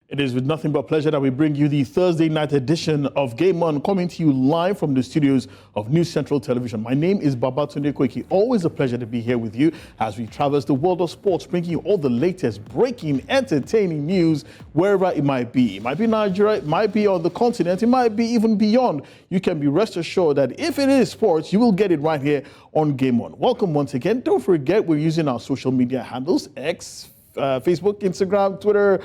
It is with nothing but pleasure that we bring you the Thursday night edition of Game On, coming to you live from the studios of News Central Television. My name is Babatunde Kweki. Always a pleasure to be here with you as we traverse the world of sports, bringing you all the latest breaking, entertaining news wherever it might be. It might be Nigeria, it might be on the continent, it might be even beyond. You can be rest assured that if it is sports, you will get it right here on Game On. Welcome once again. Don't forget, we're using our social media handles, X, Facebook, Instagram, Twitter,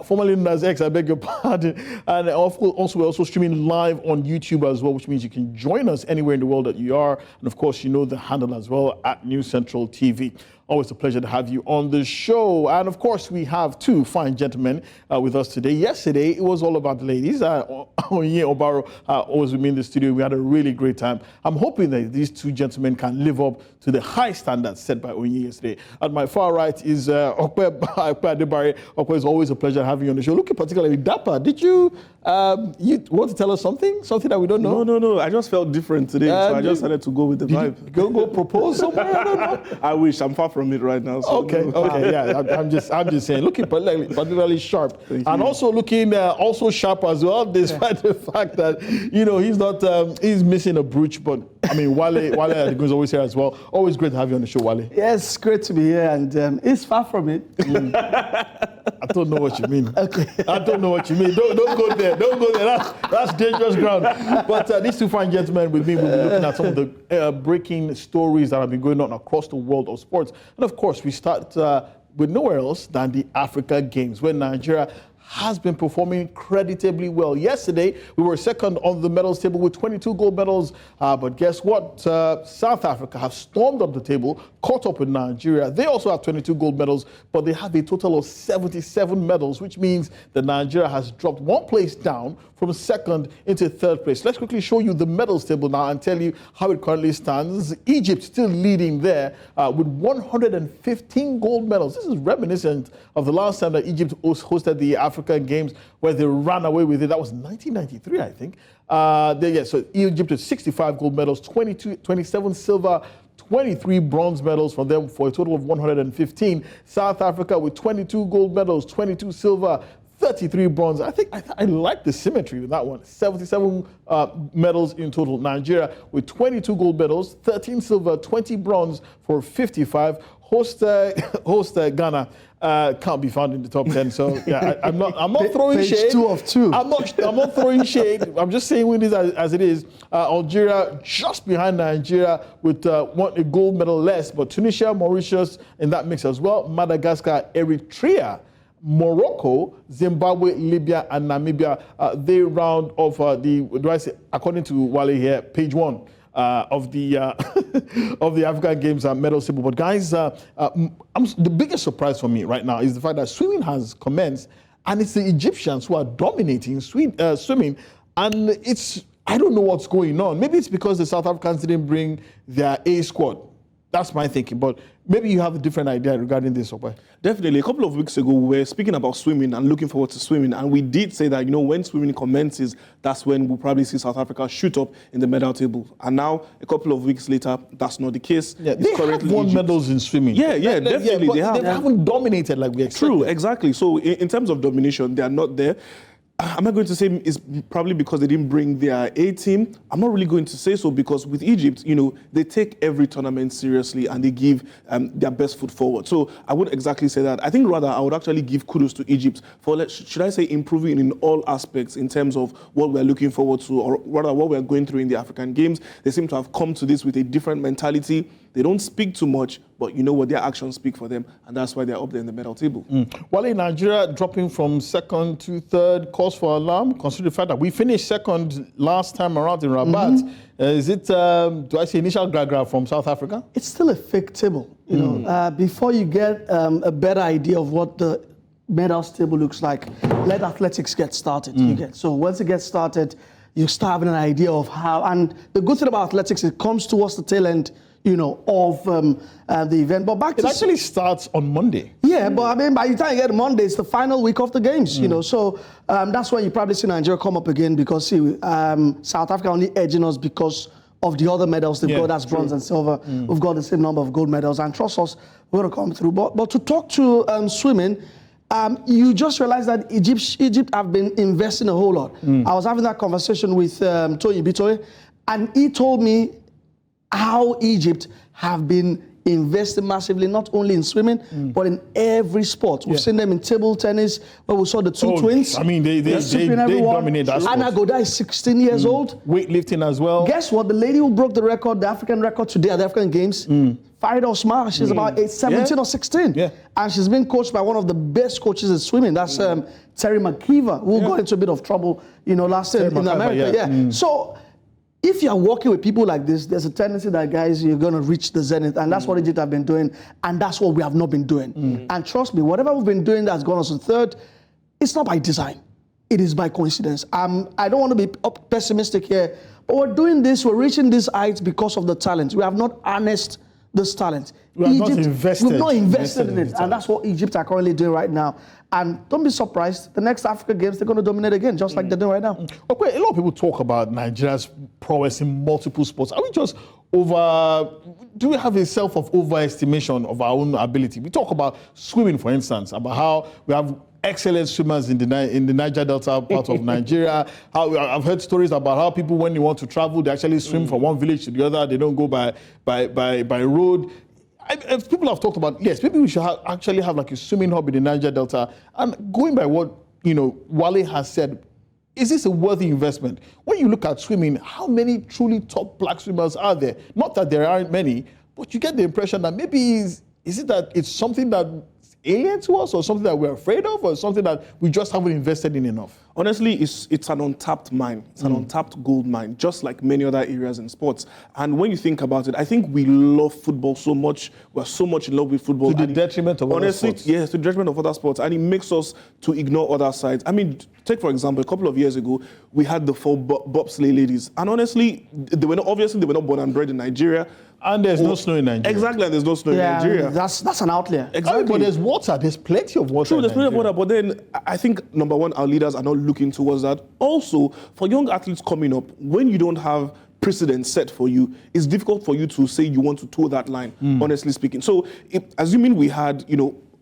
formerly known as X, I beg your pardon. And also, we're also streaming live on YouTube as well, which means you can join us anywhere in the world that you are. And of course, you know the handle as well, at News Central TV. Always a pleasure to have you on the show. And of course, we have two fine gentlemen with us today. Yesterday, it was all about the ladies. Onye Obaro always with me in the studio. We had a really great time. I'm hoping that these two gentlemen can live up to the high standards set by Onye yesterday. At my far right is Okpe Adebare. Okpe, it's always a pleasure having you on the show. Looking particularly dapper. Did you want to tell us something? Something that we don't know? No. I just felt different today, so I just decided to go with the vibe. Go propose somewhere? I don't know. I wish. I'm far from it right now. So Okay, yeah. I'm just saying, looking particularly sharp, and also looking also sharp as well, despite the fact that he's not he's missing a brooch. But I mean, Wale is always here as well. Always great to have you on the show, Wale. Yes, great to be here, and it's far from it. I don't know what you mean. Okay. I don't know what you mean. Don't go there. Don't go there. That's dangerous ground. But these two fine gentlemen with me will be looking at some of the breaking stories that have been going on across the world of sports. And of course, we start with nowhere else than the Africa Games, where Nigeria has been performing creditably well. Yesterday, we were second on the medals table with 22 gold medals. But guess what? South Africa have stormed up the table, caught up with Nigeria. They also have 22 gold medals, but they have a total of 77 medals, which means that Nigeria has dropped one place down from second into third place. Let's quickly show you the medals table now and tell you how it currently stands. Egypt still leading there with 115 gold medals. This is reminiscent of the last time that Egypt hosted the African Games, where they ran away with it. That was 1993, I think. So Egypt with 65 gold medals, 27 silver, 23 bronze medals from them for a total of 115. South Africa with 22 gold medals, 22 silver, 33 bronze. I like the symmetry with that one. 77 medals in total. Nigeria with 22 gold medals, 13 silver, 20 bronze for 55. Host Ghana can't be found in the top 10. So yeah, I'm not throwing Page shade. 2 of 2. I'm not throwing shade. I'm just saying it is as it is. Algeria just behind Nigeria with a gold medal less, but Tunisia, Mauritius in that mix as well. Madagascar, Eritrea, Morocco, Zimbabwe, Libya, and Namibia. They round off according to Wale here, page 1 of the of the African Games medal table. But guys, the biggest surprise for me right now is the fact that swimming has commenced, and it's the Egyptians who are dominating swimming, and I don't know what's going on. Maybe it's because the South Africans didn't bring their A squad. That's my thinking, but maybe you have a different idea regarding this, okay? Definitely. A couple of weeks ago, we were speaking about swimming and looking forward to swimming, and we did say that, when swimming commences, that's when we'll probably see South Africa shoot up in the medal table. And now, a couple of weeks later, that's not the case. Yeah, they have won medals in swimming. Yeah, definitely. But they have. They haven't dominated like we expected. True, exactly. So in terms of domination, they are not there. Am I going to say it's probably because they didn't bring their A team? I'm not really going to say so, because with Egypt, they take every tournament seriously and they give their best foot forward. So I wouldn't exactly say that. I think rather I would actually give kudos to Egypt for, should I say, improving in all aspects in terms of what we're looking forward to, or rather what we're going through in the African Games. They seem to have come to this with a different mentality. They don't speak too much, but you know what, their actions speak for them, and that's why they're up there in the medal table. While in Nigeria dropping from second to third, cause for alarm, considering the fact that we finished second last time around in Rabat. Is it, do I say initial gra from South Africa? It's still a fake table. Before you get a better idea of what the medals table looks like, let athletics get started. So once it gets started, you start having an idea of how. And the good thing about athletics, it comes towards the tail end, of the event. But it actually starts on Monday. Yeah, but I mean, by the time you get Monday, it's the final week of the games, So that's when you probably see Nigeria come up again, because South Africa only edging us because of the other medals they've got, that's bronze and silver. We've got the same number of gold medals, and trust us, we're going to come through. But to talk to swimming, you just realize that Egypt have been investing a whole lot. I was having that conversation with Tony Bitoye, and he told me how Egypt have been investing massively, not only in swimming, but in every sport. We've seen them in table tennis, where we saw the two twins. I mean, they dominate that sport. Anna Goda is 16 years old. Weightlifting as well. Guess what? The lady who broke the record, the African record today at the African Games, Farida Osman, she's about 17 or 16. Yeah. And she's been coached by one of the best coaches in swimming. That's Terry McKeever, who got into a bit of trouble, last year in America. So if you're working with people like this, there's a tendency that, guys, you're going to reach the zenith. And that's what Egypt have been doing. And that's what we have not been doing. And trust me, whatever we've been doing that's gone us to third, it's not by design. It is by coincidence. I don't want to be pessimistic here, but we're doing this, we're reaching these heights because of the talent. We have not harnessed this talent. We've not invested in it. And that's what Egypt are currently doing right now. And don't be surprised, the next Africa Games, they're going to dominate again, just like they're doing right now. Okay, a lot of people talk about Nigeria's prowess in multiple sports. Are we just do we have a self of overestimation of our own ability? We talk about swimming, for instance, about how we have excellent swimmers in the Niger Delta part of Nigeria. I've heard stories about how people, when they want to travel, they actually swim from one village to the other. They don't go by road. People have talked about, yes, maybe we should actually have like a swimming hub in the Niger Delta. And going by what Wale has said, is this a worthy investment? When you look at swimming, how many truly top black swimmers are there? Not that there aren't many, but you get the impression that maybe is it that it's something that alien to us, or something that we're afraid of, or something that we just haven't invested in enough? Honestly, it's an untapped mine. It's an untapped gold mine, just like many other areas in sports. And when you think about it, I think we love football so much. We're so much in love with football. To the detriment of other sports. Yes, to the detriment of other sports. And it makes us to ignore other sides. I mean, take, for example, a couple of years ago, we had the 4 bobsleigh ladies. And honestly, they were not born and bred in Nigeria. And there's no snow in Nigeria. Exactly, and there's no snow in Nigeria. That's an outlier. Exactly. But there's water. There's plenty of water. True, there's plenty of water. But then I think, number one, our leaders are not looking towards that. Also, for young athletes coming up, when you don't have precedent set for you, it's difficult for you to say you want to toe that line, honestly speaking. So, assuming we had,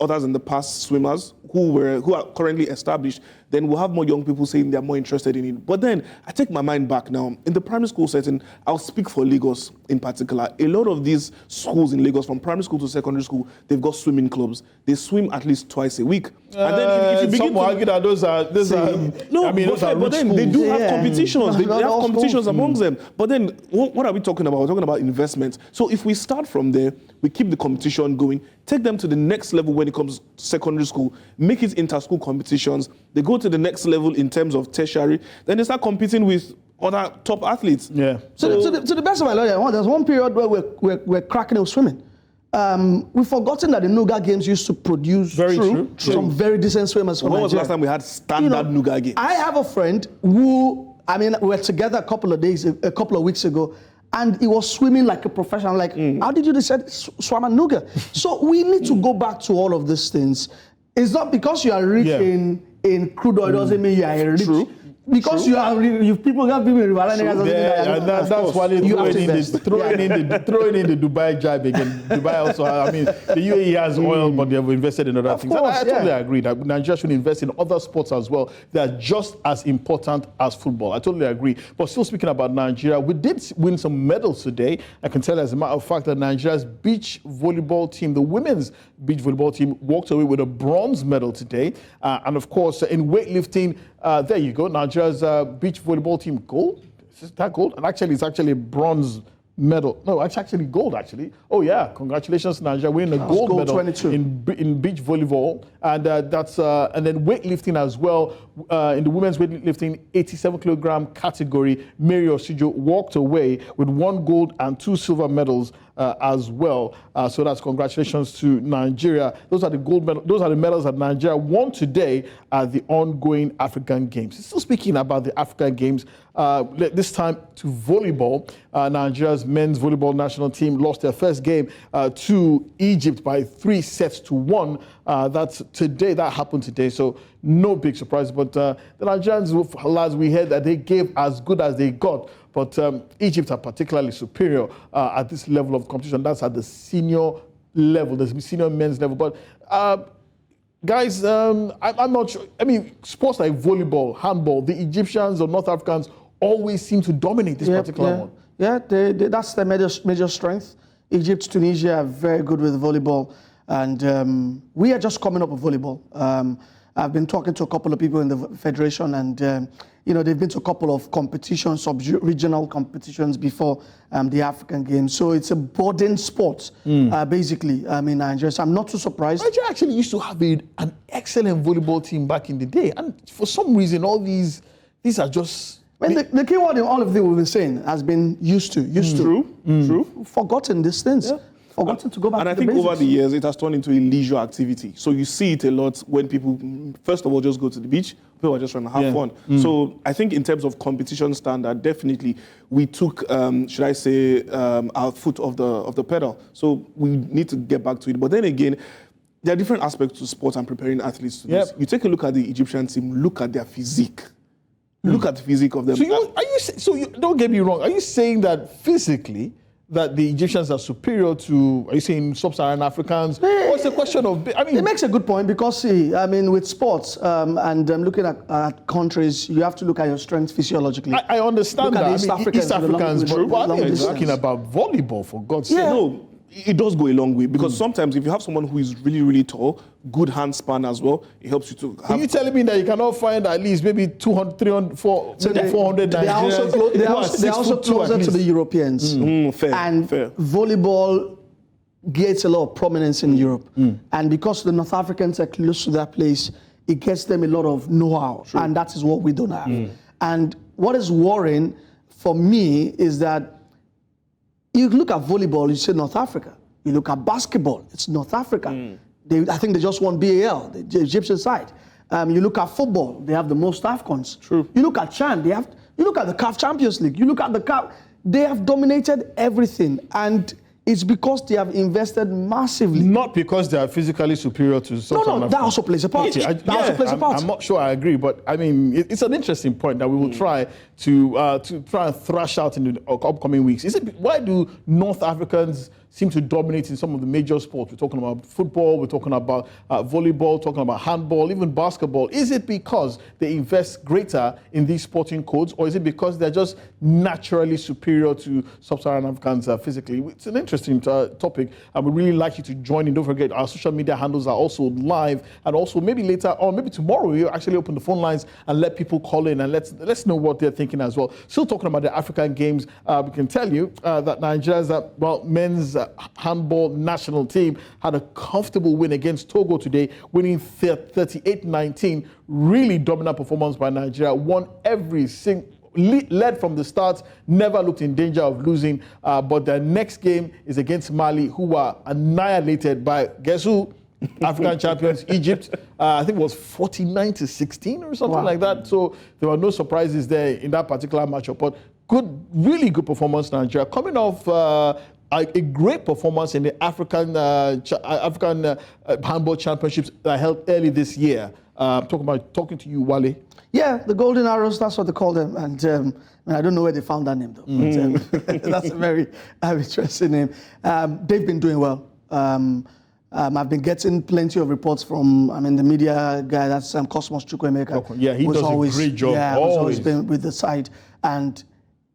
others in the past swimmers who are currently established, then we'll have more young people saying they're more interested in it. But then I take my mind back now. In the primary school setting, I'll speak for Lagos in particular. A lot of these schools in Lagos, from primary school to secondary school, they've got swimming clubs. They swim at least twice a week. And then if you begin to argue that those are but then they do have competitions. They have competitions amongst them. But then what are we talking about? We're talking about investments. So if we start from there, we keep the competition going, take them to the next level when it comes to secondary school, make it inter-school competitions. They go to the next level in terms of tertiary. Then they start competing with other top athletes. Yeah. So to the best of my knowledge, there's one period where we're cracking up swimming. We've forgotten that the Nuga Games used to produce some very decent swimmers from When was the Nigeria. last time we had standard Nuga Games? I have a friend who, we were together a couple of weeks ago, and he was swimming like a professional. I'm like, how did you decide swam and Nuga? So we need to go back to all of these things. It's not because you are rich in crude oil doesn't mean you are rich. True. Because you are people have people in that's why they throwing in the Dubai jab again. Dubai also, the UAE has oil, but they have invested in other things. Course, I totally agree that Nigeria should invest in other sports as well. They are just as important as football. I totally agree. But still speaking about Nigeria, we did win some medals today. I can tell, as a matter of fact, that Nigeria's beach volleyball team, the women's beach volleyball team, walked away with a bronze medal today. And of course, in weightlifting, there you go. Nigeria's beach volleyball team, gold? Is that gold? And actually, it's actually a bronze medal. No, it's actually gold, actually. Oh, yeah. Congratulations, Nigeria, winning a gold medal 22. in beach volleyball. And and then weightlifting as well. In the women's weightlifting 87 kilogram category, Mary Osijo walked away with 1 gold and 2 silver medals as well. So that's congratulations to Nigeria. Those are the gold medals. Those are the medals that Nigeria won today at the ongoing African Games. Still speaking about the African Games, this time to volleyball. Nigeria's men's volleyball national team lost their first game to Egypt by 3-1. That's today. That happened today. So no big surprise. But the Nigerians, lads, we heard that they gave as good as they got. But Egypt are particularly superior at this level of competition. That's at the senior level, the senior men's level. But Guys, I'm not sure. I mean, sports like volleyball, handball, the Egyptians or North Africans always seem to dominate this particular one. Yeah, that's their major strength. Egypt, Tunisia are very good with volleyball. And we are just coming up with volleyball. I've been talking to a couple of people in the federation, and they've been to a couple of competitions, sub-regional competitions before the African Games. So it's a budding sport, basically. I mean, Nigeria. So I'm not too surprised. Nigeria actually used to have an excellent volleyball team back in the day, and for some reason, all these are just. When the key word in all of this we've been saying has been used to. True. Forgotten these things. Yeah. Forgotten to go back to the basics. And I think over the years, it has turned into a leisure activity. So you see it a lot when people, first of all, just go to the beach. People are just trying to have fun. So I think in terms of competition standard, definitely we took, should I say, our foot off the pedal. So we need to get back to it. But then again, there are different aspects to sport and preparing athletes to this. You take a look at the Egyptian team, look at their physique. Look at the physique of them. So don't get me wrong. Are you saying that physically, that the Egyptians are superior to, are you saying sub-Saharan Africans? Or it's a question of, I mean... It makes a good point because, see, I mean, with sports and looking at countries, you have to look at your strengths physiologically. I understand look that. At East Africans, but I'm talking about volleyball, for God's sake. No, it does go a long way because sometimes if you have someone who is really, really tall, good hand span as well, it helps you to have... Are you telling me that you cannot find at least maybe 200, 300, 400 Nigerians? They're also closer to the Europeans. Fair. Volleyball gets a lot of prominence in Europe. And because the North Africans are close to that place, it gets them a lot of know-how. And that is what we don't have. And what is worrying for me is that you look at volleyball, you say North Africa. You look at basketball, it's North Africa. I think they just won BAL, the Egyptian side. You look at football, they have the most AFCONs. True. You look at Chan, you look at the CAF Champions League, you look at the CAF, they have dominated everything. And it's because they have invested massively. Not because they are physically superior to some. No, that also plays a part. I'm not sure I agree, but I mean, it's an interesting point that we will try to try and thrash out in the upcoming weeks. Why do North Africans seem to dominate in some of the major sports? We're talking about football, we're talking about volleyball, talking about handball, even basketball. Is it because they invest greater in these sporting codes, or is it because they're just naturally superior to sub-Saharan Africans physically? It's an interesting topic, and we'd really like you to join in. Don't forget, our social media handles are also live, and also maybe later, or maybe tomorrow, we'll actually open the phone lines and let people call in and let's know what they're thinking as well. Still talking about the African Games, we can tell you that Nigeria's men's handball national team had a comfortable win against Togo today, winning 38-19. Really dominant performance by Nigeria. Won every single, led from the start, never looked in danger of losing. But their next game is against Mali, who were annihilated by, guess who? African champions, Egypt. I think it was 49-16 or something like that. So there were no surprises there in that particular matchup. But really good performance, Nigeria. Coming off a great performance in the African Handball Championships that held early this year. Talking to you, Wale. Yeah, the Golden Arrows, that's what they call them. And I don't know where they found that name, though. But, that's a very interesting name. They've been doing well. I've been getting plenty of reports from, the media guy, that's Cosmos Chukwuemeka. Yeah, he does a great job. Yeah, who's always been with the side. And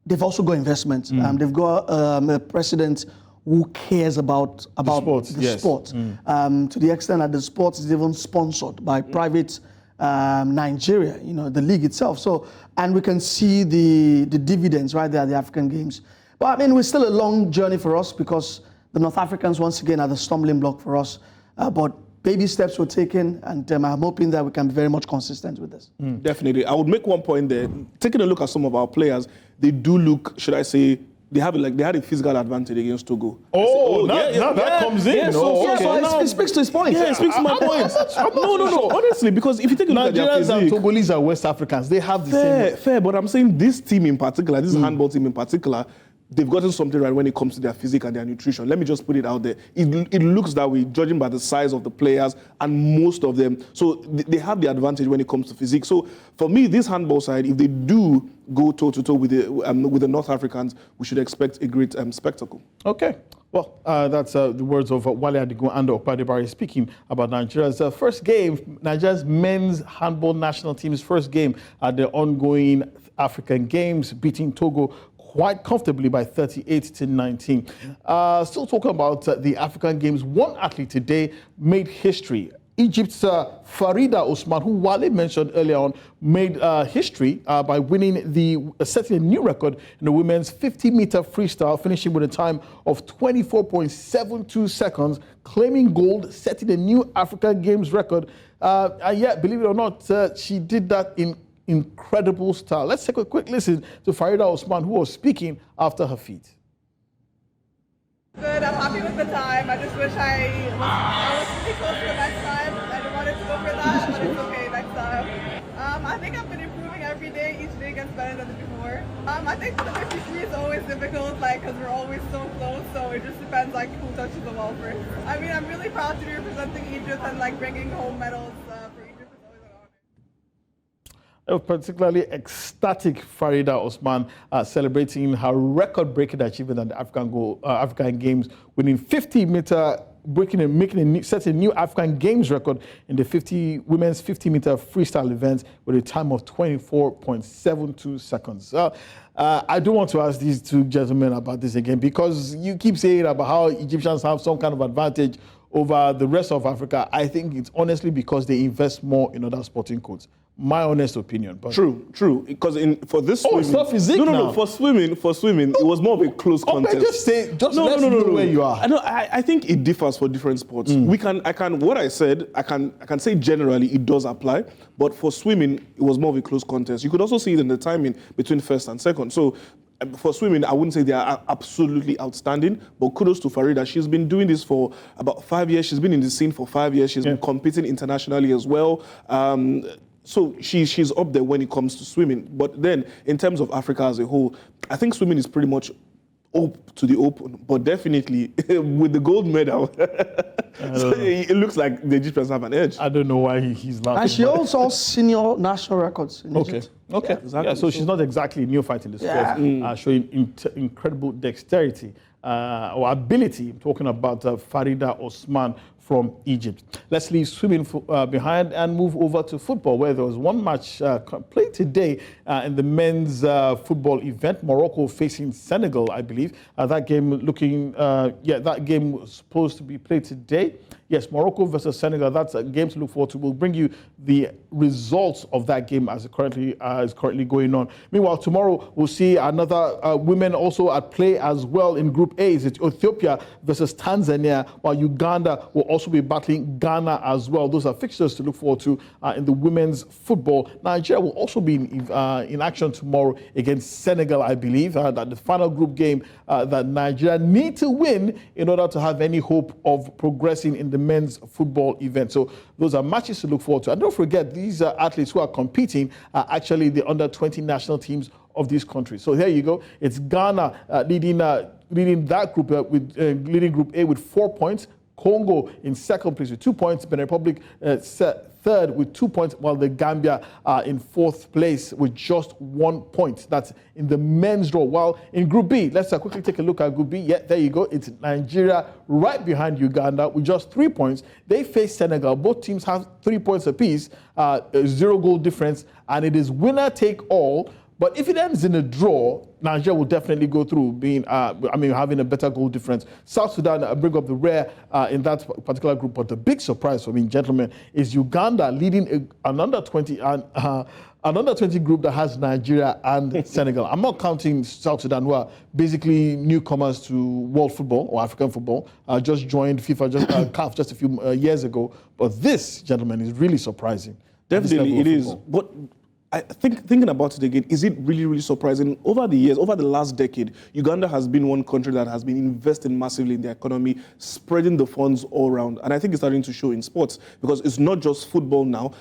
they've also got investments. They've got a president who cares about the sport. To the extent that the sport is even sponsored by private Nigeria, the league itself. So, and we can see the dividends right there at the African Games. But we're still a long journey for us because the North Africans, once again, are the stumbling block for us. But baby steps were taken, and I'm hoping that we can be very much consistent with this. Definitely. I would make one point there. Taking a look at some of our players, they do look, should I say, they had a physical advantage against Togo. That comes in. It speaks to his point. Yeah, it speaks to my point. No. Honestly, because if you take a look at their physique, Nigerians and Togolese are West Africans. They have the same. Fair, but I'm saying this team in particular, this handball team in particular, they've gotten something right when it comes to their physique and their nutrition. Let me just put it out there. It looks that way, judging by the size of the players and most of them. So they have the advantage when it comes to physique. So for me, this handball side, if they do go toe-to-toe with the North Africans, we should expect a great spectacle. Okay. Well, that's the words of Wale Adigun and Opadebari speaking about Nigeria's first game, Nigeria's men's handball national team's first game at the ongoing African Games, beating Togo quite comfortably by 38-19. Still talking about the African Games, one athlete today made history. Egypt's Farida Osman, who Wale mentioned earlier on, made history by setting a new record in the women's 50-meter freestyle, finishing with a time of 24.72 seconds, claiming gold, setting a new African Games record. And yet, believe it or not, she did that in incredible style. Let's take a quick listen to Farida Osman, who was speaking after her feat. Good, I'm happy with the time. I just wish I was pretty close to the next time. I didn't want it to go for that, but it's okay next time. I think I've been improving every day. Each day gets better than before. I think the 53 is always difficult, because we're always so close, so it just depends who touches the ball first. I mean, I'm really proud to be representing Egypt and bringing home medals for Egypt is always an honor. Particularly ecstatic Farida Osman celebrating her record-breaking achievement at the African Games, winning 50-meter, setting a new African Games record in the women's 50-meter freestyle event with a time of 24.72 seconds. I do want to ask these two gentlemen about this again, because you keep saying about how Egyptians have some kind of advantage over the rest of Africa. I think it's honestly because they invest more in other sporting codes. My honest opinion. But True. Because for this swimming, it's not physique no, now. For swimming, it was more of a close contest. Let's know where you are. I think it differs for different sports. What I said, I can say generally it does apply, but for swimming, it was more of a close contest. You could also see it in the timing between first and second. So for swimming, I wouldn't say they are absolutely outstanding, but kudos to Farida. She's been doing this for about 5 years. She's been in the scene for 5 years. She's been competing internationally as well. So she's up there when it comes to swimming. But then, in terms of Africa as a whole, I think swimming is pretty much to the open. But definitely, with the gold medal, so it looks like the Egyptians have an edge. I don't know why he's laughing. And she also holds senior national records in Egypt. Okay. Exactly. So she's not exactly a neophyte in the sport, showing incredible dexterity or ability. I'm talking about Farida Osman from Egypt. Let's leave swimming behind and move over to football, where there was one match played today in the men's football event. Morocco facing Senegal, I believe. That game was supposed to be played today. Yes, Morocco versus Senegal. That's a game to look forward to. We'll bring you the results of that game as it is currently going on. Meanwhile, tomorrow we'll see another women also at play as well in Group A. It's Ethiopia versus Tanzania, while Uganda will also be battling Ghana as well. Those are fixtures to look forward to in the women's football. Nigeria will also be in action tomorrow against Senegal, I believe. That the final group game that Nigeria need to win in order to have any hope of progressing in the men's football event. So those are matches to look forward to. And don't forget, these athletes who are competing are actually the under-20 national teams of these countries. So there you go. It's Ghana leading that group leading Group A with 4 points. Congo in second place with 2 points. Benin Republic third with 2 points, while the Gambia are in fourth place with just 1 point. That's in the men's draw. While in Group B, let's quickly take a look at Group B. Yeah, there you go. It's Nigeria right behind Uganda with just 3 points. They face Senegal. Both teams have 3 points apiece, 0 goal difference, and it is winner take all. But if it ends in a draw, Nigeria will definitely go through, having a better goal difference. South Sudan bring up the rear in that particular group. But the big surprise for me, gentlemen, is Uganda leading an under-20 group that has Nigeria and Senegal. I'm not counting South Sudan, who are basically newcomers to world football or African football. Just joined FIFA, CAF just a few years ago. But this, gentlemen, is really surprising. Definitely, it is. But I think thinking about it again, is it really, really surprising? Over the years, over the last decade, Uganda has been one country that has been investing massively in the economy, spreading the funds all around. And I think it's starting to show in sports, because it's not just football now.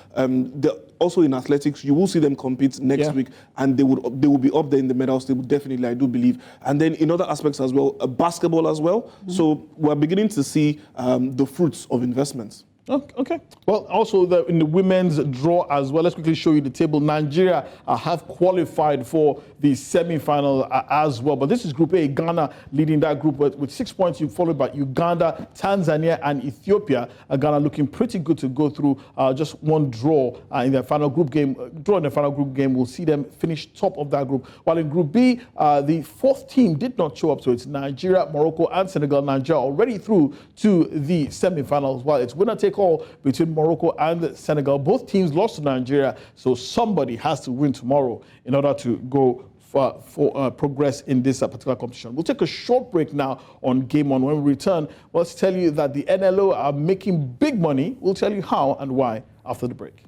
Also in athletics, you will see them compete next week, and they will be up there in the medals table, definitely, I do believe. And then in other aspects as well, basketball as well. Mm-hmm. So we're beginning to see the fruits of investments. Okay. Well, also in the women's draw as well, let's quickly show you the table. Nigeria have qualified for the semi-final as well. But this is Group A, Ghana leading that group with 6 points, followed by Uganda, Tanzania, and Ethiopia. Ghana looking pretty good to go through just one draw in their final group game. Draw in the final group game will see them finish top of that group. While in Group B, the fourth team did not show up, so it's Nigeria, Morocco, and Senegal. Nigeria already through to the semi-finals, while it's winner-take-all between Morocco and Senegal. Both teams lost to Nigeria, so somebody has to win tomorrow in order to go for progress in this particular competition. We'll take a short break now on Game On. When we return, let's tell you that the NLO are making big money. We'll tell you how and why after the break.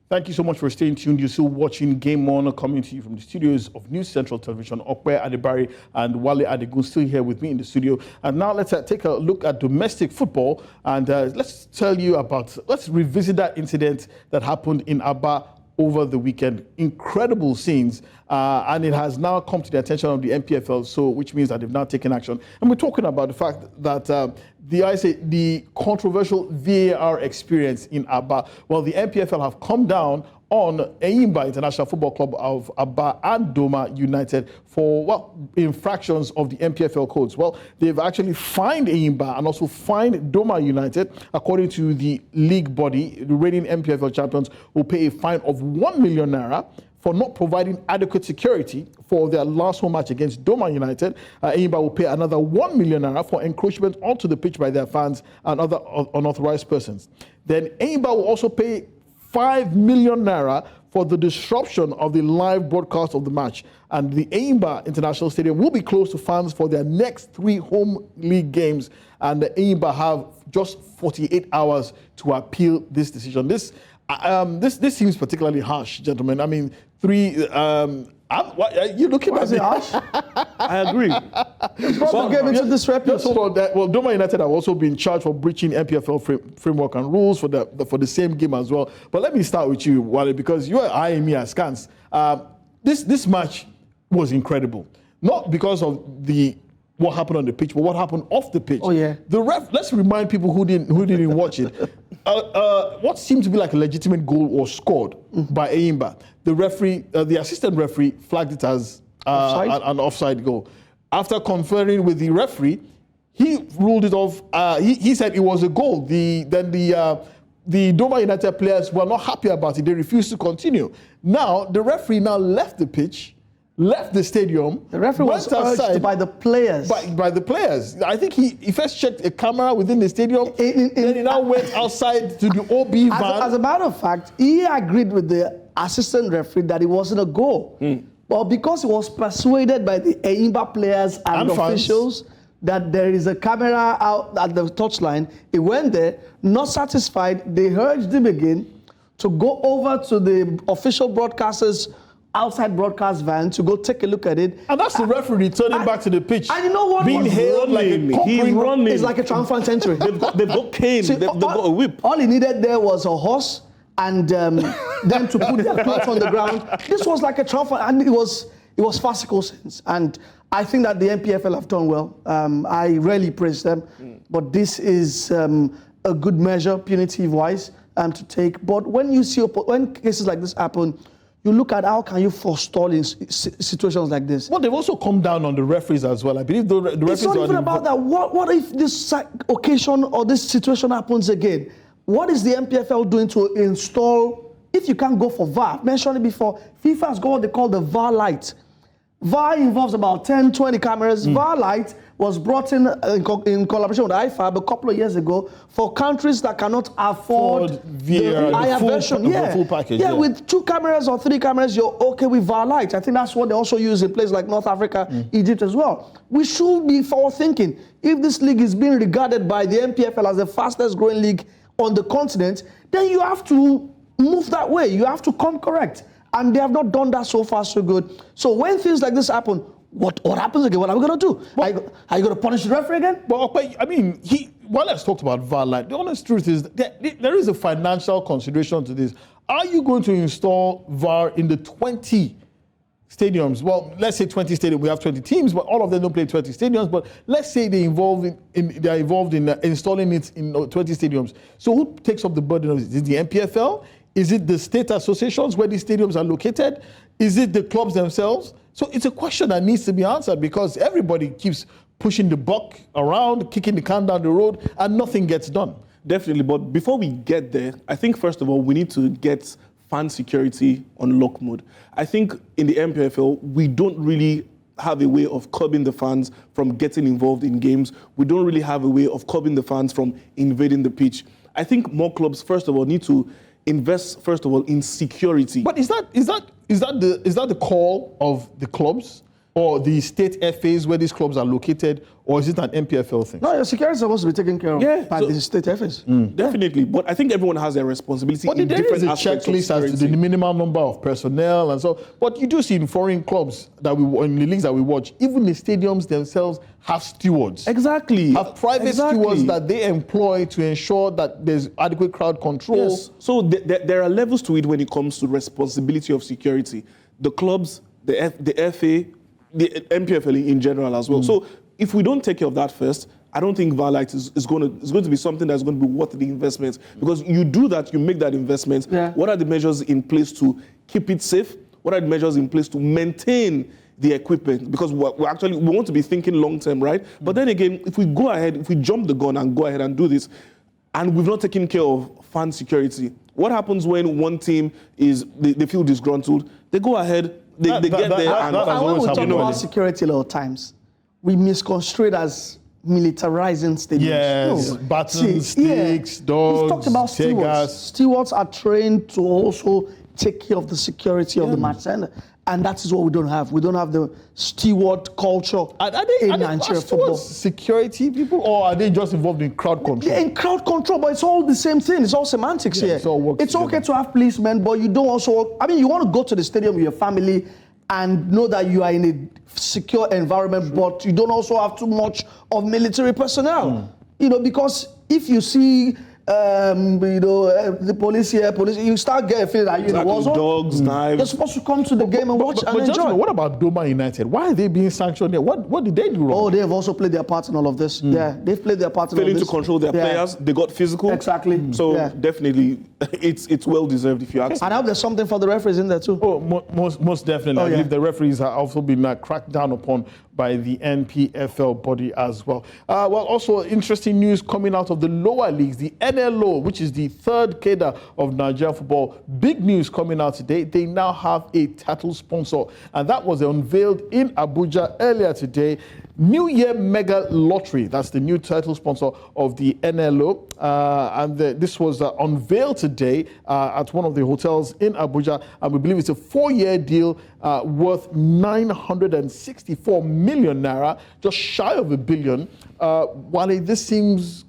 Thank you so much for staying tuned. You're still watching Game On, coming to you from the studios of News Central Television. Okwe Adebari and Wale Adegun still here with me in the studio. And now let's take a look at domestic football. And let's revisit that incident that happened in Aba over the weekend. Incredible scenes. And it has now come to the attention of the NPFL, which means that they've now taken action. And we're talking about the fact that the controversial VAR experience in Aba. Well, the NPFL have come down on Enyimba International Football Club of Aba and Doma United for infractions of the NPFL codes. Well, they've actually fined Enyimba and also fined Doma United. According to the league body, the reigning NPFL champions will pay a fine of 1 million naira for not providing adequate security for their last home match against Doma United. Enyimba will pay another 1 million naira for encroachment onto the pitch by their fans and other unauthorized persons. Then Enyimba will also pay 5 million naira for the disruption of the live broadcast of the match. And the Enyimba International Stadium will be closed to fans for their next 3 home league games. And the Enyimba have just 48 hours to appeal this decision. This seems particularly harsh, gentlemen. I mean, you're looking at me. harsh? I agree. Porto gave into disrepute. Well, Doma United have also been charged for breaching NPFL framework and rules for the same game as well. But let me start with you, Wale, because you are eyeing me askance. This match was incredible, not because of what happened on the pitch, but what happened off the pitch. Oh yeah. The ref. Let's remind people who didn't watch it. What seemed to be like a legitimate goal was scored by Enyimba. The referee, the assistant referee, flagged it as an offside goal. After conferring with the referee, he ruled it off. He said it was a goal. The Doma United players were not happy about it. They refused to continue. Now the referee left the pitch. Left the stadium. The referee was urged by the players. By the players. I think he first checked a camera within the stadium. Then he now went outside to the OB van. As a matter of fact, he agreed with the assistant referee that it wasn't a goal. But because he was persuaded by the Enyimba players and officials that there is a camera out at the touchline, he went there, not satisfied. They urged him again to go over to the official broadcasters outside broadcast van to go take a look at it. And that's the referee returning back to the pitch. And you know what? Being hailed like a running. It's like a triumphant entry. They've got cane. They've got a whip. All he needed there was a horse and them to put their clothes on the ground. This was like a triumphant, and it was farcical sense. And I think that the NPFL have done well. I rarely praise them, but this is a good measure, punitive-wise, to take. But when cases like this happen, you look at how can you forestall in situations like this. Well, they've also come down on the referees as well. I believe the referees. It's not even about that. What if this occasion or this situation happens again? What is the NPFL doing to install? If you can't go for VAR, I mentioned it before. FIFA has got what they call the VAR light. VAR involves about 10, 20 cameras. VAR light was brought in collaboration with IFAB a couple of years ago for countries that cannot afford the higher version. The full package. Yeah, with 2 cameras or 3 cameras, you're okay with VAR light. I think that's what they also use in places like North Africa, Egypt as well. We should be forward thinking. If this league is being regarded by the NPFL as the fastest growing league on the continent, then you have to move that way. You have to come correct. And they have not done that so far so good. So when things like this happen, what happens again? What are we going to do? Are you going to punish the referee again? But I mean, while I've talked about VAR light, the honest truth is that there is a financial consideration to this. Are you going to install VAR in the 20 stadiums. Well, let's say 20 stadiums. We have 20 teams, but all of them don't play 20 stadiums. But let's say they are involved in installing it in 20 stadiums. So who takes up the burden of it? Is it the NPFL? Is it the state associations where these stadiums are located? Is it the clubs themselves? So it's a question that needs to be answered because everybody keeps pushing the buck around, kicking the can down the road, and nothing gets done. Definitely, but before we get there, I think first of all, we need to get fan security on lock mode. I think in the NPFL, we don't really have a way of curbing the fans from getting involved in games. We don't really have a way of curbing the fans from invading the pitch. I think more clubs, first of all, need to invest, first of all, in security. But is that the call of the clubs or the state FAs where these clubs are located, or is it an NPFL thing? No, your security is supposed to be taken care of by the state FAs. Definitely, but I think everyone has their responsibility But in there different is a aspects of checklist as to the security. minimum number of personnel and so. But you do see in foreign clubs that in the leagues that we watch, even the stadiums themselves have stewards. Exactly. Have private stewards that they employ to ensure that there's adequate crowd control. Yes. So there are levels to it when it comes to responsibility of security. The clubs, the FA, the NPFL in general as well. So if we don't take care of that first, I don't think Varlight is going to be something that's going to be worth the investment. Because you do that, you make that investment. Yeah. What are the measures in place to keep it safe? What are the measures in place to maintain the equipment? Because we want to be thinking long term, right? But then again, if we jump the gun and go ahead and do this, and we've not taken care of fan security, what happens when one team they feel disgruntled? They go ahead, they get there, and When we talk about security a lot of times, we misconstrue it as militarizing stadiums. Yes, No. buttons, sticks, dogs, We've talked about tear stewards. gas. Stewards are trained to also take care of the security of the match center. And that is what we don't have. We don't have the steward culture in Nigeria football. Security people, or are they just involved in crowd control? Yeah, in crowd control, but it's all the same thing. It's all semantics here. It all works It's okay together. to have policemen, but you don't also. I mean, you want to go to the stadium with your family and know that you are in a secure environment, but you don't also have too much of military personnel. You know, because if you see. The police here, you start getting a feeling that dogs, knives. You're supposed to come to the game and watch and enjoy. Gentlemen, what about Doma United? Why are they being sanctioned there? What did they do wrong? Oh, they have also played their part in all of this. Yeah, they've played their part in all failing this. to control their players, they got physical. Exactly. So definitely, it's well deserved if you ask me. And I hope there's something for the referees in there too. Oh, most definitely. I believe the referees have also been cracked down upon by the NPFL body as well. Also interesting news coming out of the lower leagues, the NLO, which is the third cadre of Nigerian football. Big news coming out today. They now have a title sponsor, and that was unveiled in Abuja earlier today. New Year Mega Lottery, that's the new title sponsor of the NLO. This was unveiled today at one of the hotels in Abuja. And we believe it's a 4-year deal worth 964 million naira, just shy of $1 billion. Wale, this seems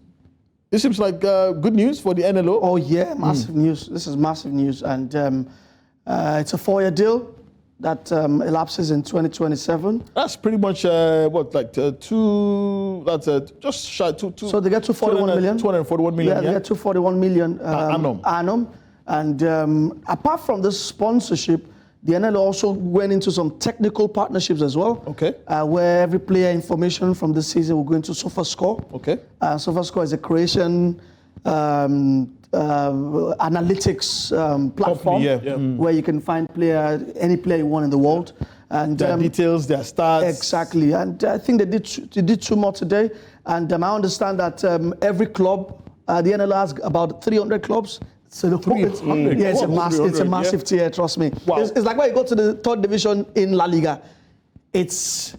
like good news for the NLO. Oh yeah, massive news. This is massive news. And it's a 4-year deal that elapses in 2027. That's pretty much just shy two. So they get 241 million. 241 million. Yeah, they get 241 million annum. And apart from this sponsorship, the NL also went into some technical partnerships as well. Okay. Where every player information from this season will go into SofaScore. Okay. SofaScore is a Croatian analytics platform where you can find any player you want in the world. And their details, their stats. Exactly. And I think they did 2 more today. And I understand that every club, the NL has about 300 clubs. So the 300. Yeah, it's a massive tier, trust me. Wow. It's like when you go to the 3rd division in La Liga, it's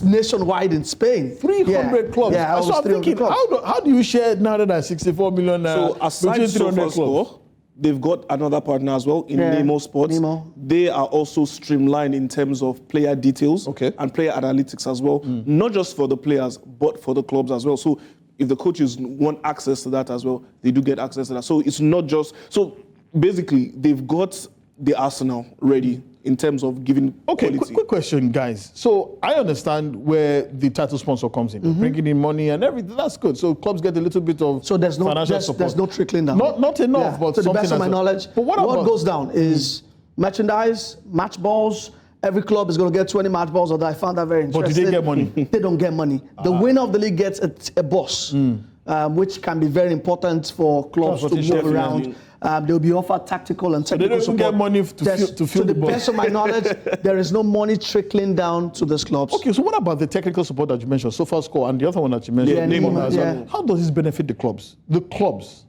nationwide in Spain. 300 clubs. Yeah, so I'm thinking, how do you share 964 million So aside from SofaScore, they've got another partner as well in Nemo Sports. Nemo. They are also streamlined in terms of player details and player analytics as well. Not just for the players, but for the clubs as well. So if the coaches want access to that as well, they do get access to that. So it's not just... So basically, they've got the arsenal ready in terms of giving quality. Quick question, guys. So I understand where the title sponsor comes in, bringing in money and everything. That's good. So clubs get a little bit of financial support. There's no trickling down. Not enough, but to the best of my knowledge. But what goes down is merchandise, match balls, every club is going to get 20 match balls, although I found that very But interesting. do they get money? They don't get money. The winner of the league gets a boss, which can be very important for clubs to move Transportation, around. They'll be offered tactical and They technical don't even support. get money to fill To the the bus. best of my knowledge, there is no money trickling down to these clubs. Okay, so what about the technical support that you mentioned, SofaScore, and the other one that you mentioned, Yeah, Neymar as well? yeah. How does this benefit the clubs? The clubs.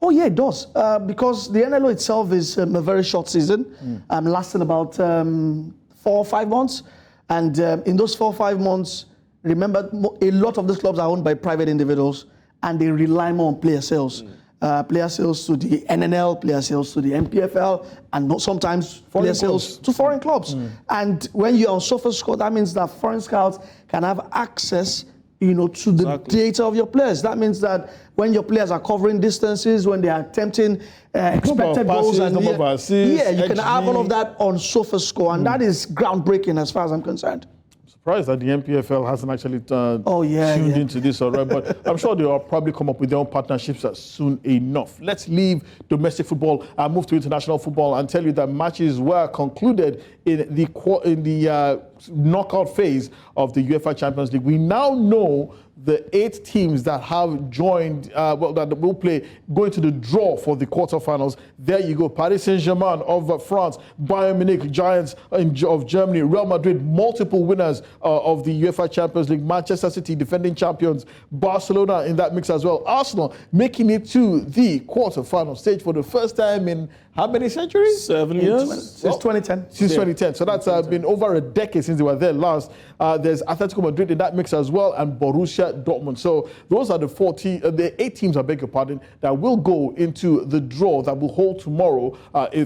Oh yeah, it does. Because the NLO itself is a very short season, lasting about 4 or 5 months. And in those 4 or 5 months, remember, a lot of these clubs are owned by private individuals, and they rely more on player sales. Player sales to the NNL, player sales to the NPFL, and sometimes player sales to foreign clubs. And when you're on SofaScore, that means that foreign scouts can have access, to the data of your players. That means that when your players are covering distances, when they are attempting expected goals, and number of assists, you can have all XG. of that on SofaScore, and that is groundbreaking as far as I'm concerned. Surprised that the NPFL hasn't actually tuned into this already, but I'm sure they'll probably come up with their own partnerships soon enough. Let's leave domestic football and move to international football and tell you that matches were concluded in the knockout phase of the UEFA Champions League. We now know the 8 teams that have joined, that will play, going to the draw for the quarterfinals. There you go. Paris Saint-Germain of France, Bayern Munich, Giants of Germany, Real Madrid, multiple winners of the UEFA Champions League, Manchester City, defending champions, Barcelona in that mix as well. Arsenal making it to the quarterfinal stage for the first time in how many centuries? 7 years? Since 2010. Since 2010. So that's been over a decade since they were there last. There's Atletico Madrid in that mix as well, and Borussia Dortmund. So those are the 8 teams, I beg your pardon, that will go into the draw that will hold tomorrow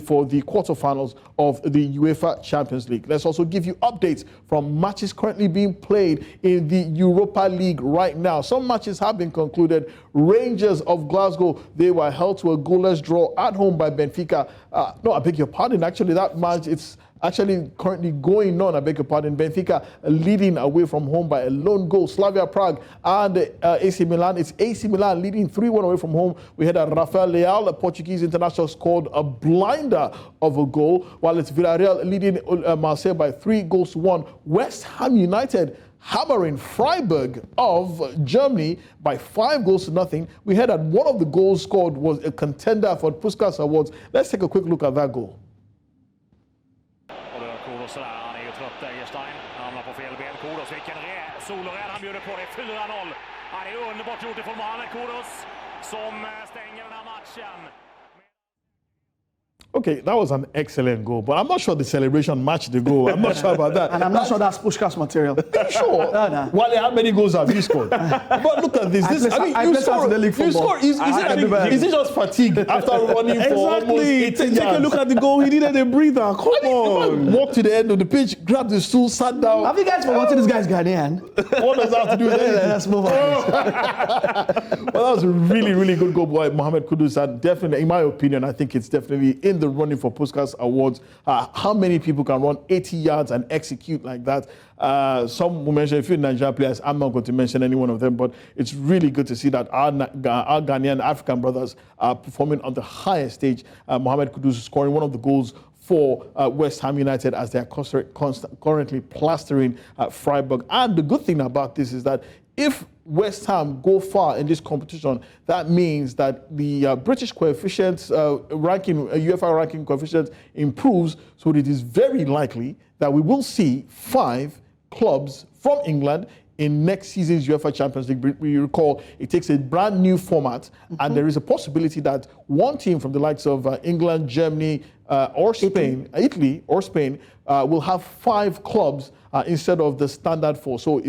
for the quarterfinals of the UEFA Champions League. Let's also give you updates from matches currently being played in the Europa League right now. Some matches have been concluded. Rangers of Glasgow, they were held to a goalless draw at home by Benfica. No, I beg your pardon. Actually, that match, it's actually currently going on, I beg your pardon. Benfica leading away from home by a lone goal. Slavia Prague and AC Milan. It's AC Milan leading 3-1 away from home. We had Rafael Leal, a Portuguese international, scored a blinder of a goal, while it's Villarreal leading Marseille by 3-1. West Ham United hammering Freiburg of Germany by 5-0. We heard that one of the goals scored was a contender for Puskas Awards. Let's take a quick look at that goal. Sådär, han är ju trött där, Egerstein. Han hamnar på fel ben. Kudos, vilken solorädd han bjuder på det. 4-0. Han är underbart gjort ifrån Mohamed Kudos som stänger den här matchen. Okay, that was an excellent goal, but I'm not sure the celebration matched the goal. I'm not sure about that. And I'm not sure that's Pushkas material. Are you sure? No. Wale, how many goals have you scored? But look at this. You score. Is it just fatigue after running for almost 18 Take a look at the goal. He needed a breather. Come on. Walked to the end of the pitch, grabbed the stool, sat down. Have you guys forgotten this guy's Ghanaian? What does that have to do with anything? Let's move on. Well, that was a really, really good goal by Mohamed Kudus. And definitely, in my opinion, I think it's definitely in the running for Puskas Awards. How many people can run 80 yards and execute like that? Some will mention a few Nigerian players. I'm not going to mention any one of them, but it's really good to see that our Ghanaian African brothers are performing on the highest stage. Mohamed Kudus scoring one of the goals for West Ham United as they are currently plastering Freiburg. And the good thing about this is that if West Ham go far in this competition, that means that the British coefficients ranking, UEFA ranking coefficient improves, so it is very likely that we will see 5 clubs from England in next season's UEFA Champions League. We recall it takes a brand new format, and there is a possibility that one team from the likes of England, Germany, or Spain, Italy or Spain, will have 5 clubs instead of the standard 4. So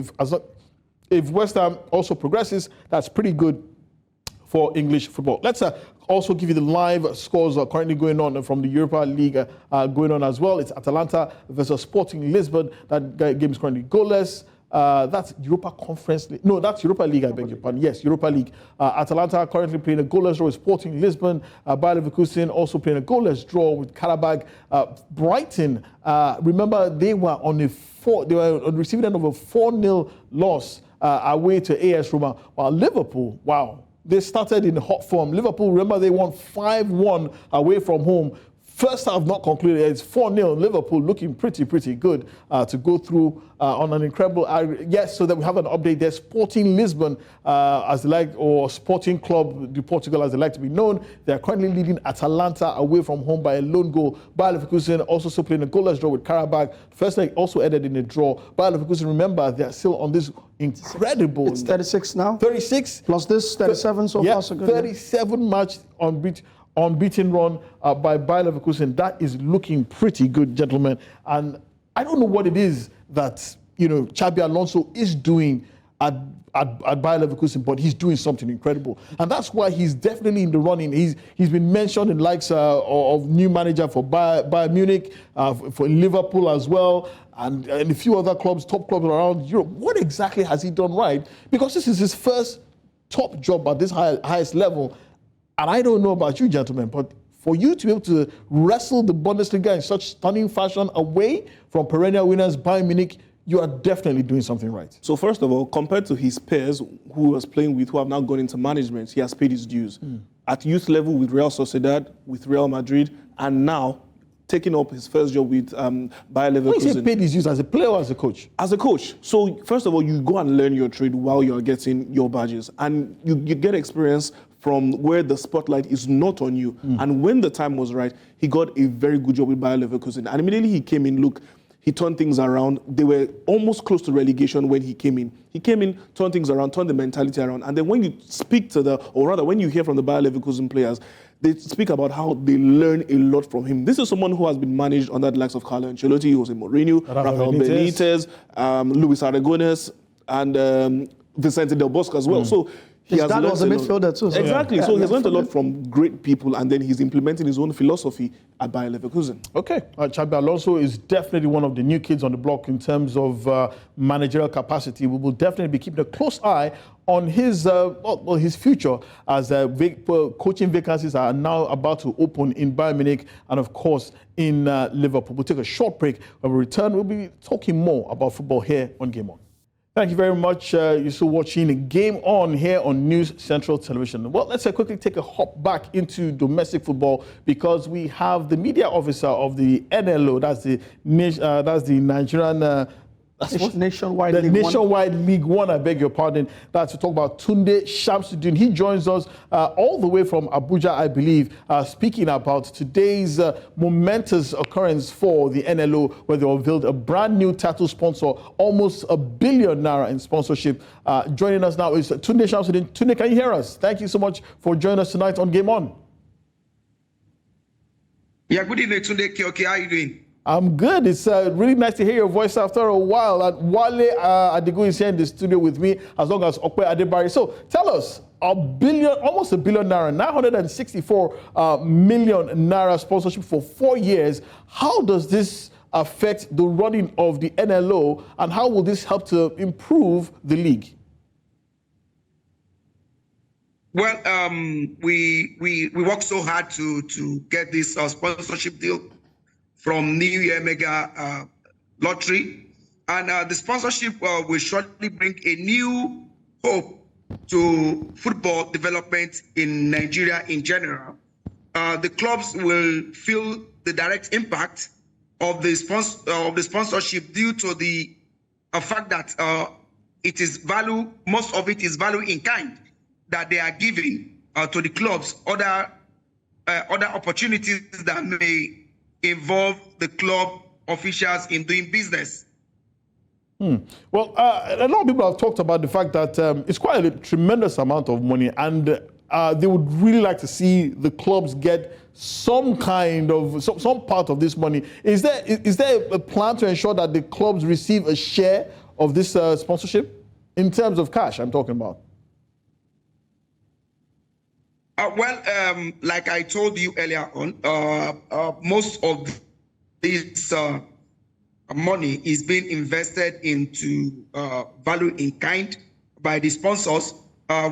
if West Ham also progresses, that's pretty good for English football. Let's also give you the live scores currently going on from the Europa League going on as well. It's Atalanta versus Sporting Lisbon. That game is currently goalless. That's Europa Conference League. No, that's Europa League, I beg your pardon. Yes, Europa League. Atalanta currently playing a goalless draw with Sporting Lisbon. Bayer Leverkusen also playing a goalless draw with Karabag. Brighton, remember they were on the receiving end of a 4-0 loss away to AS Roma. While Liverpool, wow, they started in hot form. Liverpool, remember they won 5-1 away from home. First half not concluded. It's 4-0. Liverpool looking pretty good to go through on an incredible. Yes, so that we have an update there. Sporting Lisbon, as they like, or Sporting Club de Portugal, as they like to be known, they are currently leading Atalanta away from home by a lone goal. Bayer Leverkusen also still playing a goalless draw with Karabakh. First leg also ended in a draw. Bayer Leverkusen, remember, they are still on this incredible. It's 36 now. 36 plus this 37 so far. So good. 37 match unbeaten run by Bayer Leverkusen. That is looking pretty good, gentlemen. And I don't know what it is that Xabi Alonso is doing at Bayer Leverkusen, but he's doing something incredible, and that's why he's definitely in the running. He's been mentioned in likes of new manager for Bayern Munich, for Liverpool as well, and a few other clubs, top clubs around Europe. What exactly has he done right? Because this is his first top job at this highest level. And I don't know about you, gentlemen, but for you to be able to wrestle the Bundesliga in such stunning fashion away from perennial winners Bayern Munich, you are definitely doing something right. So first of all, compared to his peers who was playing with, who have now gone into management, he has paid his dues. At youth level with Real Sociedad, with Real Madrid, and now taking up his first job with Bayer Leverkusen. When you say paid his dues, as a player or as a coach? As a coach. So first of all, you go and learn your trade while you're getting your badges. And you get experience from where the spotlight is not on you. And when the time was right, he got a very good job with Bayer Leverkusen. And immediately he came in, he turned things around. They were almost close to relegation when he came in. He came in, turned things around, turned the mentality around. And then when you speak to when you hear from the Bayer Leverkusen players, they speak about how they learn a lot from him. This is someone who has been managed under the likes of Carlo Ancelotti, Jose Mourinho, Rafael Benitez, Luis Aragonés, and Vicente Del Bosque as well. So his dad was a midfielder too. So exactly. So he's learned a lot from great people, and then he's implementing his own philosophy at Bayer Leverkusen. Okay. Xabi Alonso is definitely one of the new kids on the block in terms of managerial capacity. We will definitely be keeping a close eye on his future as coaching vacancies are now about to open in Bayern Munich and, of course, in Liverpool. We'll take a short break. When we return, we'll be talking more about football here on Game On. Thank you very much. You're still watching Game On here on News Central Television. Well, let's quickly take a hop back into domestic football because we have the media officer of the NLO, that's the Nigerian Nationwide League One, I beg your pardon. That's to talk about Tunde Shamsuddin. He joins us all the way from Abuja, I believe, speaking about today's momentous occurrence for the NLO, where they unveiled a brand new tattoo sponsor, almost #1 billion in sponsorship. Joining us now is Tunde Shamsuddin. Tunde, can you hear us? Thank you so much for joining us tonight on Game On. Yeah, good evening, Tunde. Okay, how are you doing? I'm good. It's really nice to hear your voice after a while. And Wale Adigun is here in the studio with me, as long as Okwe Adebari. So tell us, almost #1 billion, 964 million naira sponsorship for 4 years. How does this affect the running of the NLO, and how will this help to improve the league? Well, we worked so hard to get this sponsorship deal from New Year Mega Lottery. And the sponsorship will surely bring a new hope to football development in Nigeria in general. The clubs will feel the direct impact of the sponsorship due to the fact that it is value, most of it is value in kind that they are giving to the clubs, other opportunities that may involve the club officials in doing business. Well, a lot of people have talked about the fact that it's quite a tremendous amount of money, and they would really like to see the clubs get some kind of, some part of this money. Is there a plan to ensure that the clubs receive a share of this sponsorship in terms of cash I'm talking about? Like I told you earlier on, most of this money is being invested into value in kind by the sponsors,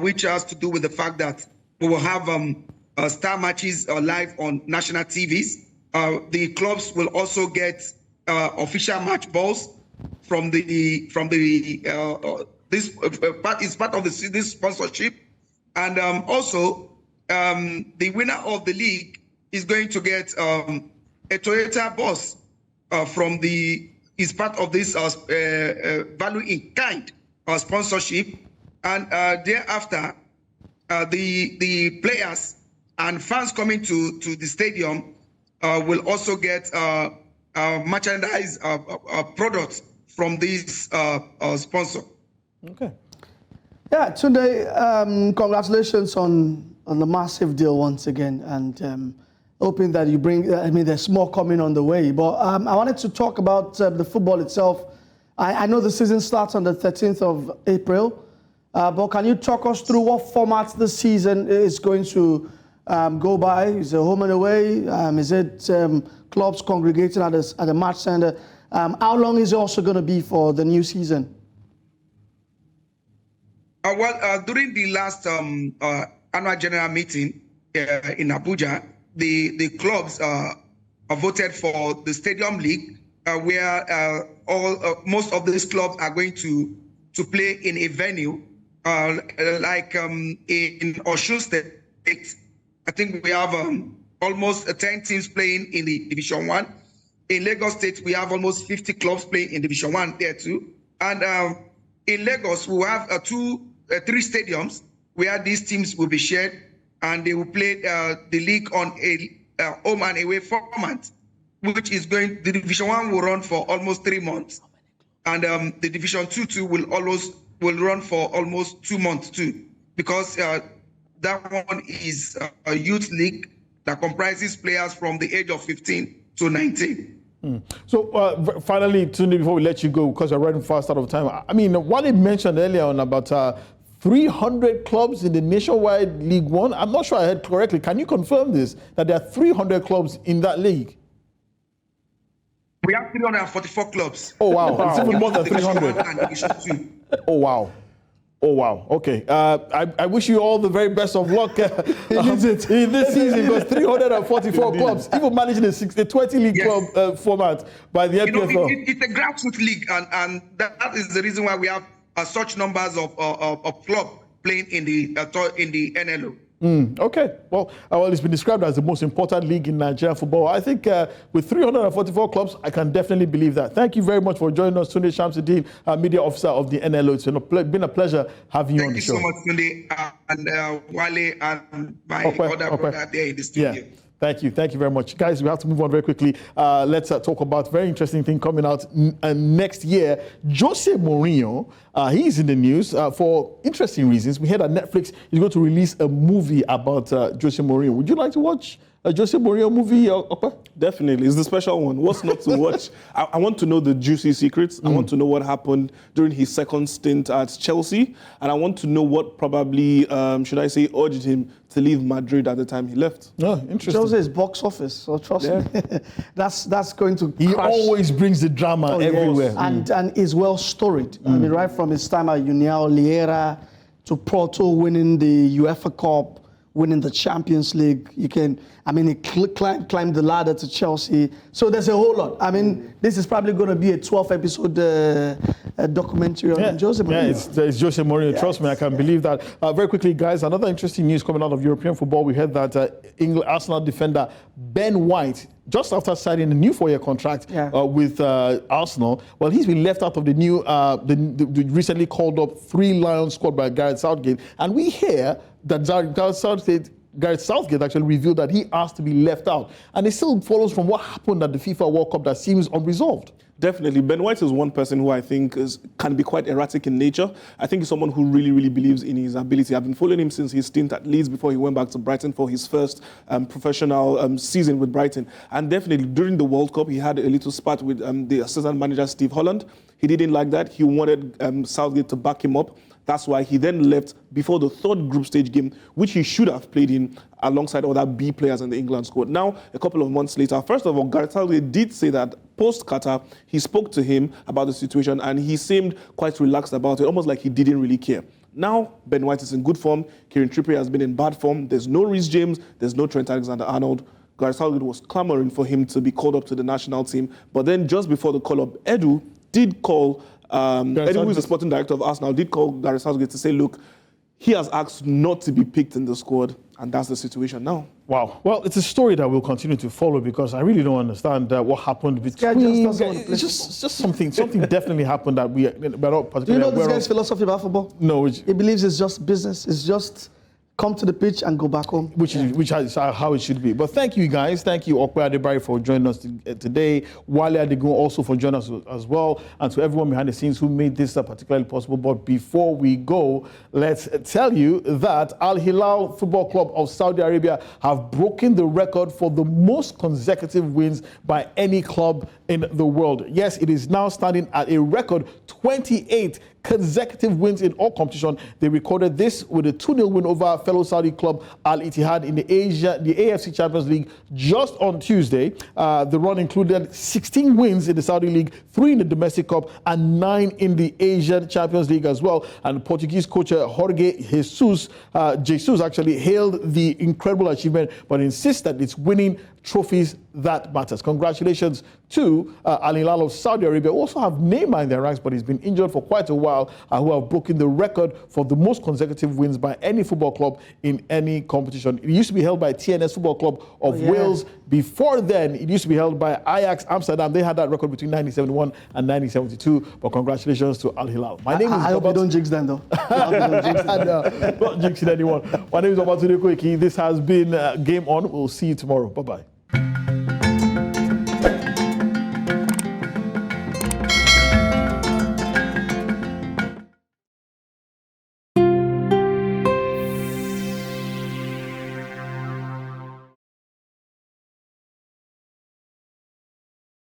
which has to do with the fact that we will have star matches live on national TVs. The clubs will also get official match balls from this is part of this sponsorship, and also. The winner of the league is going to get a Toyota bus is part of this value in kind sponsorship, and thereafter the players and fans coming to the stadium will also get merchandise products from this sponsor. Okay. Yeah, today, congratulations on the massive deal once again, and hoping that you bring, there's more coming on the way. But I wanted to talk about the football itself. I know the season starts on the 13th of April, but can you talk us through what format the season is going to go by? Is it home and away? Is it clubs congregating at the match center? How long is it also going to be for the new season? During the last annual general meeting in Abuja, the clubs voted for the Stadium League, where most of these clubs are going to play in a venue like in Osun State. I think we have almost 10 teams playing in the Division 1. In Lagos State, we have almost 50 clubs playing in Division 1 there too. And in Lagos, we have 3 stadiums where these teams will be shared, and they will play the league on a home and away format, which is the Division 1 will run for almost 3 months. And the Division 2 will run for almost 2 months too, because that one is a youth league that comprises players from the age of 15 to 19. So finally, Tunde, before we let you go, because we're running fast out of time, I mean, what they mentioned earlier on about 300 clubs in the nationwide League One, I'm not sure I heard correctly. Can you confirm this, that there are 300 clubs in that league? We have 344 clubs. Oh, wow. It's even more than 300. Oh, wow. Oh, wow. Okay. I wish you all the very best of luck in this season, because 344 clubs, even managing a 20-league club format by the NPFL. It's a grassroots league, and that is the reason why we have such numbers of clubs playing in the NLO. Okay. Well, it's been described as the most important league in Nigerian football. I think with 344 clubs, I can definitely believe that. Thank you very much for joining us, Tunde Shamsuddin, Media Officer of the NLO. It's been a pleasure having you on the show. Thank you so much, Tunde, and Wale, and my other brother there in the studio. Yeah. Thank you very much. Guys, we have to move on very quickly. Let's talk about a very interesting thing coming out next year. Jose Mourinho, he's in the news for interesting reasons. We heard that Netflix is going to release a movie about Jose Mourinho. Would you like to watch a Jose Mourinho movie, Opa? Definitely. It's the special one. What's not to watch? I want to know the juicy secrets. I want to know what happened during his second stint at Chelsea. And I want to know what probably, urged him to leave Madrid at the time he left. Oh, interesting. Jose is box office, so trust me. That's going to He crash. always brings the drama everywhere. And is well storied. I mean, right from his time at União Lieira to Porto winning the UEFA Cup, winning the Champions League. He climbed the ladder to Chelsea. So there's a whole lot. I mean, this is probably going to be a 12-episode documentary on Jose Mourinho. Yeah, it's Jose Mourinho. Trust me, I can believe that. Very quickly, guys, another interesting news coming out of European football. We heard that Arsenal defender Ben White, just after signing a new 4-year contract with Arsenal, well, he's been left out of the new, the recently called up 3 Lions squad by Gareth Southgate. And we hear that Gareth Southgate actually revealed that he asked to be left out. And it still follows from what happened at the FIFA World Cup that seems unresolved. Definitely. Ben White is one person who I think can be quite erratic in nature. I think he's someone who really, really believes in his ability. I've been following him since his stint at Leeds before he went back to Brighton for his first professional season with Brighton. And definitely during the World Cup, he had a little spat with the assistant manager, Steve Holland. He didn't like that. He wanted Southgate to back him up. That's why he then left before the 3rd group stage game, which he should have played in alongside other B players in the England squad. Now, a couple of months later, first of all, Gareth Southgate did say that post-Qatar, he spoke to him about the situation and he seemed quite relaxed about it, almost like he didn't really care. Now, Ben White is in good form. Kieran Trippier has been in bad form. There's no Reece James. There's no Trent Alexander-Arnold. Gareth Southgate was clamoring for him to be called up to the national team. But then just before the call-up, Edu did call Edu, who is the sporting director of Arsenal, did call Gareth Southgate to say, look, he has asked not to be picked in the squad, and that's the situation now. Wow. Well, it's a story that we'll continue to follow because I really don't understand what happened between. It's just something definitely happened that we're not particularly. Do you know this aware guy's of. philosophy about football? No, He believes it's just business. It's just come to the pitch and go back home. which is how it should be. But thank you guys. Thank you, Okwe Adebari, for joining us today. Wale Adegun also for joining us as well. And to everyone behind the scenes who made this particularly possible. But before we go, let's tell you that Al Hilal Football Club of Saudi Arabia have broken the record for the most consecutive wins by any club in the world. Yes, it is now standing at a record 28 consecutive wins in all competition. They recorded this with a 2-0 win over fellow Saudi club Al Ittihad in the AFC Champions League just on Tuesday. The run included 16 wins in the Saudi League, 3 in the Domestic Cup, and 9 in the Asian Champions League as well. And Portuguese coach Jorge Jesus actually hailed the incredible achievement, but insists that it's winning trophies that matters. Congratulations to Al Hilal of Saudi Arabia, who also have Neymar in their ranks, but he's been injured for quite a while, who have broken the record for the most consecutive wins by any football club in any competition. It used to be held by TNS Football Club of Wales. Before then, it used to be held by Ajax Amsterdam. They had that record between 1971 and 1972. But congratulations to Al Hilal. My name is I hope you don't jinx them, though. Not jinxing anyone. My name is Obatunde Koiki. This has been Game On. We'll see you tomorrow. Bye-bye.